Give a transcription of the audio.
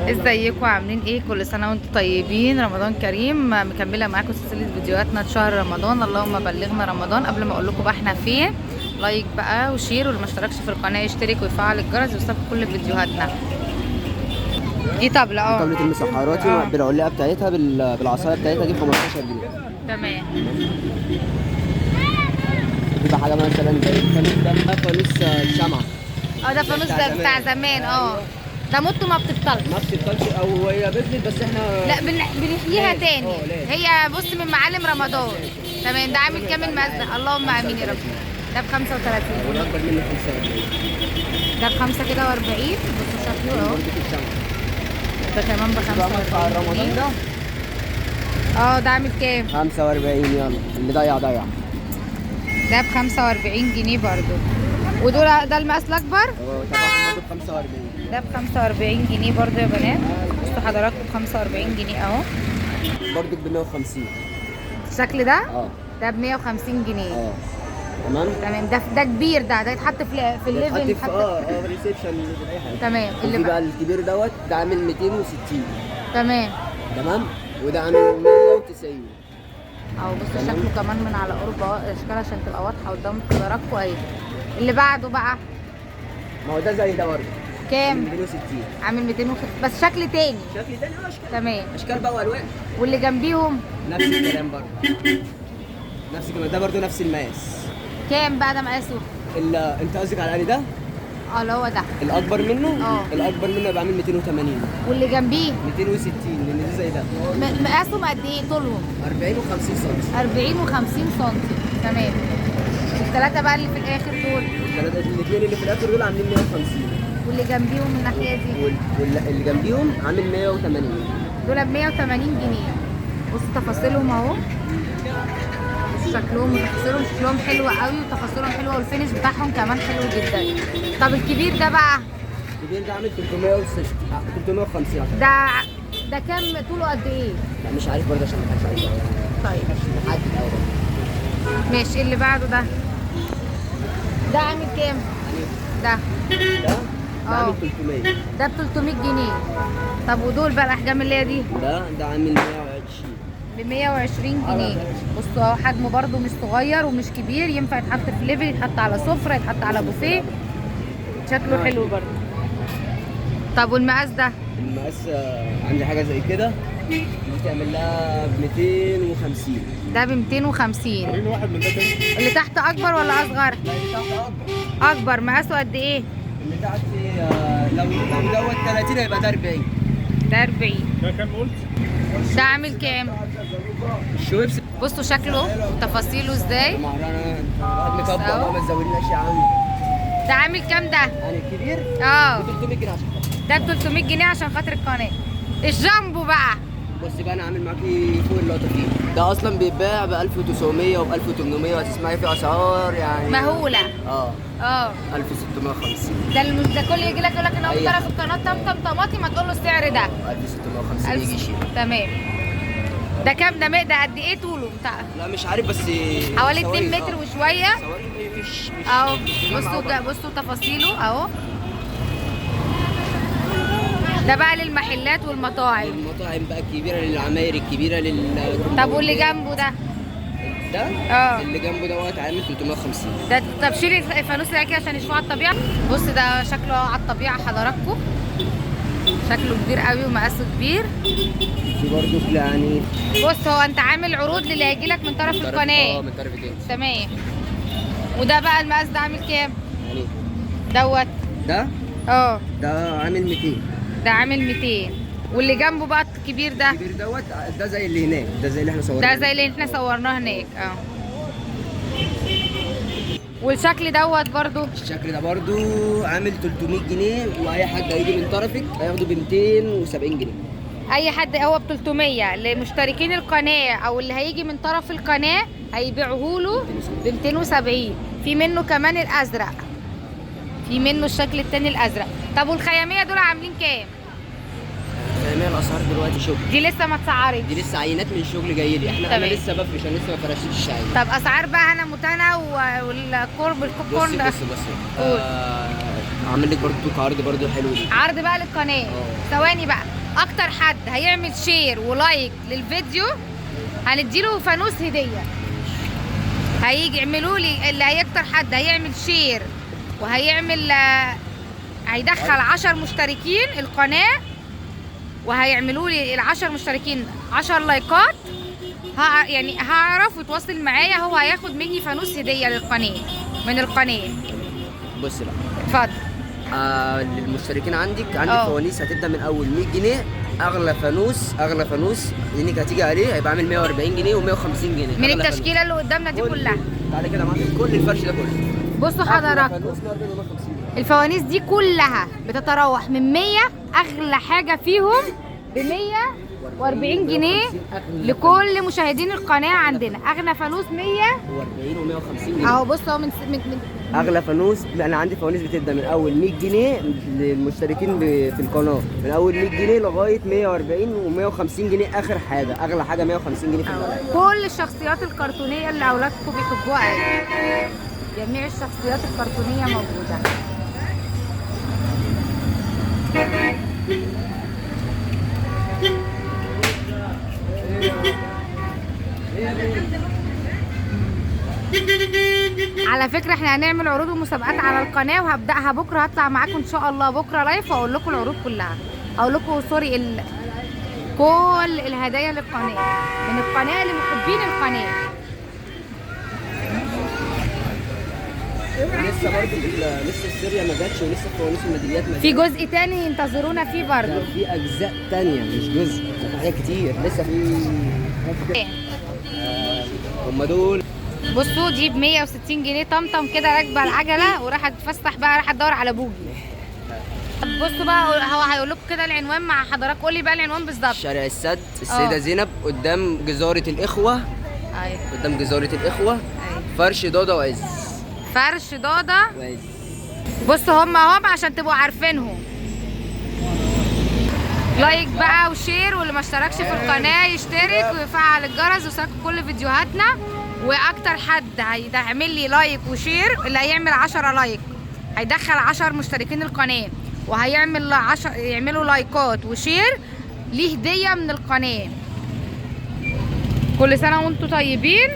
ازيكم عاملين ايه؟ كل سنه وانتم طيبين، رمضان كريم. مكمله معاكم سلسله فيديوهاتنا شهر رمضان، اللهم بلغنا رمضان. قبل ما اقول لكم بقى احنا فين، لايك بقى وشير، واللي ما اشتركش في القناه يشترك ويفعل الجرس ويوصلكم كل فيديوهاتنا. دي طبله طبلة المسحراتي بالعلاقه بتاعتها بالعصايه بتاعتها دي 15 جنيه. تمام. يبقى حاجه مثلا زي الفانوس ده، فانوس الشمعه. ده فانوس ده بتاع زمان. ده موته ما بتبطلش. ما بتبطلش، او هي بطلت بس احنا لا بنحييها تاني. هي بص من معالم رمضان. تمام. ده عامل كام المقاس ده؟ اللهم امين يا رب. ده ب 35 والاكبر منه 45. ده ب5 كده و40. بصوا شكله اهو. ده كمان ب 45 جنيه. ده عامل كام؟ 45. يلا اللي ضيع ضيع. ده ب 45 جنيه برضو. ودول ده المقاس الاكبر؟ طبعا ب 45. ده ب 45 جنيه برضو يا بنات. بصوا حضراتكم ب 45 جنيه اهو. برضو ب 150. الشكل ده؟ ده ب 150 جنيه. تمام. ده كبير. ده يتحط في الليفنج، يتحط في ريسبشن اي حاجه. تمام. اللي بقى الكبير دوت ده عامل 260. تمام. وده عامل 190. بصوا شكله كمان من على قرب اشكال عشان تبقى واضحه قدام حضراتكم اهي. اللي بعده بقى، ما هو ده زي ده برضه. كام؟ 260. عامل 250 بس شكل تاني. اشكال. تمام. اشكال بقى والوان. واللي جنبيهم نفس الكلام برضه. نفس الكلام. ده برضه نفس المقاس. كام بقى ده مقاسه؟ انت قصدك على الاني ده؟ اللي هو ده الاكبر منه. الاكبر منه يبقى عامل 280. واللي جنبيه 260 لان ده زي ده. مقاسهم قد ايه طولهم؟ 40 و50 سم. 40 و50 سم. تمام. الثلاثه بقى اللي في الاخر دول، الاثنين اللي في الاخر دول عاملين 150. واللي جنبيهم من الناحيه دي واللي جنبيهم عامل 180. دول ب 180 جنيه. بصوا تفاصيلهم اهو. شكلهم شكلهم حلو قوي، وتفاصيلهم حلوه، والفينش بتاعهم كمان حلو جدا. طب الكبير ده بقى؟ الكبير ده عامل 350. ده كام طوله قد ايه؟ لا مش عارف برضه عشان ما حدش عارف. طيب لحد الاول ماشي. اللي بعده ده عامل كام؟ ده عامل 300. ده ب 300 جنيه. طب ودول بقى الاحجام اللي هي دي؟ ده عامل 120. ب 120 جنيه. بصوا اهو، حجمه برده مش صغير ومش كبير، ينفع يتحط في ليفل، يتحط على سفره، يتحط على بوفيه. شكله حلو برده. طب والمقاس ده؟ المقاس عندي حاجه زي كده دي تعمل لها ب 250. ده ب 250. وريني واحد من ده تاني. اللي تحت اكبر ولا اصغر؟ لا اللي تحت اكبر. اكبر. مقاسه قد ايه؟ اللي تحت لو دوت 30 هيبقى ده 40. ده 40. ده كام قلت؟ ده عامل كام؟ الشويبس. بصوا شكله وتفاصيله ازاي. الواحد مكبر ما تزودناش يا عم. ده عامل كام ده؟ يعني الكبير ب 300 جنيه عشان خاطر. ده ب 300 جنيه عشان خاطر القناه. الجامبو بقى، بصي بقى انا عامل معاكي فوق اللقطه دي. ده اصلا بيتباع ب 1900 وب 1800، وهتسمعي فيه اسعار يعني مهوله. 1650. ده كل يجي لك يقول لك انا اول مره في القناه طمطم طماطم، هتقول له السعر ده 1650 يجي يشيل. تمام. ده كام ده قد ايه طوله بتاع؟ لا مش عارف بس حوالي 2 متر وشويه. مش اهو. بصوا تفاصيله اهو. ده بقى للمحلات والمطاعم. المطاعم بقى الكبيره، للعماير الكبيره، طب واللي جنبه ده؟ اللي جنبه دوت عامل 350. ده طب شيلي الفانوس اللي كده عشان يشوفوا على الطبيعه. بص ده شكله على الطبيعه حضراتكم. شكله كبير قوي ومقاسه كبير. في برضه يعني بص هو انت عامل عروض للي هيجي لك من طرف القناه. من طرف الجنس. تمام. وده بقى المقاس ده عامل كام؟ يعني دوت ده عامل 200. ده عامل 200. واللي جنبه بقى الكبير ده؟ الكبير دوت ده زي اللي هناك، ده زي اللي احنا صورناه. ده زي اللي احنا صورناه هناك. والشكل دوت برضو؟ الشكل ده برضو عامل 300 جنيه، واي حد هيجي من طرفك هياخده ب 270 جنيه. اي حد هو ب 300 لمشتركين القناه، او اللي هيجي من طرف القناه هيبيعوه له ب 270. في منه كمان الازرق، في منه الشكل التاني الازرق. طب والخياميه دول عاملين كام؟ الخياميه الاسعار دلوقتي شغل. دي لسه ما اتسعرتش. دي لسه عينات من الشغل جاي لي. انا لسه بفرش، انا لسه ما فرشتش الشعير. طب اسعار بقى هنا متنا والكورن بصي عامل لك برضه عرض برضه حلو دي. عرض بقى للقناه. ثواني بقى، اكتر حد هيعمل شير ولايك للفيديو هنديله فانوس هديه. هيجي يعملوا لي اللي اكتر حد هيعمل شير وهيعمل هيدخل 10 مشتركين القناه، وهيعملوا لي ال10 مشتركين 10 لايكات، يعني هعرف وتواصل معايا، هو هياخد مني فانوس هديه للقناه من القناه. بص بقى، اتفضل. للمشتركين عندك فوانيس هتبدا من اول 100 جنيه. اغلى فانوس لانك هتيجي عليه هيبقى عامل 140 جنيه و150 جنيه من التشكيله اللي قدامنا دي كلها. تعالى كده معاك كل الفرش ده كله. بصوا حضراتكم، الفوانيس دي كلها بتتراوح من 100، اغلى حاجه فيهم ب 140 جنيه لكل مشاهدين القناه. عندنا اغلى فانوس 140 و150 جنيه اهو. بصوا من اغلى فانوس. انا عندي فوانيس بتبدا من اول 100 جنيه للمشتركين في القناه، من اول 100 جنيه لغايه 140 و150 جنيه. اخر حاجه اغلى حاجه 150 جنيه في الملاعب. كل الشخصيات الكرتونيه اللي اولادكم بيحبوها قوي، جميع الشخصيات الكرتونيه موجوده. على فكره احنا هنعمل عروض ومسابقات على القناه، وهبداها بكره. هطلع معاكم ان شاء الله بكره لايف واقول لكم العروض كلها، اقول لكم سوري كل الهدايا للقناه من القناه لمحبين القناه. لسه برضه لسه السيريا ما جاتش، ولسه فوانيس الميداليات ما جاتش. في جزء تاني انتظرونا فيه برضه. في اجزاء تانية مش جزء، في حاجات كتير لسه في حاجات كتير. هم دول. بصوا دي ب 160 جنيه طمطم كده راكبه العجله وراحه تفسح بقى، راحه تدور على بوجي. بصوا بقى، هو هيقول لكم كده العنوان مع حضرتك. قولي بقى العنوان بالظبط. شارع السد، السيده زينب، قدام جزاره الاخوه. ايوه، قدام جزاره الاخوه. ايوه، فرش ضاضه وعز. فرش ضاضه وعز. بصوا هم عشان تبقوا عارفينهم. لايك بقى وشير، واللي ما اشتركش في القناه يشترك ويفعل الجرس ويشاركوا كل فيديوهاتنا. واكتر حد هيعمل لي لايك وشير، اللي هيعمل 10 لايك هيدخل 10 مشتركين القناه، وهيعمل يعملوا لايكات وشير، ليه هديه من القناه. كل سنه وانتم طيبين.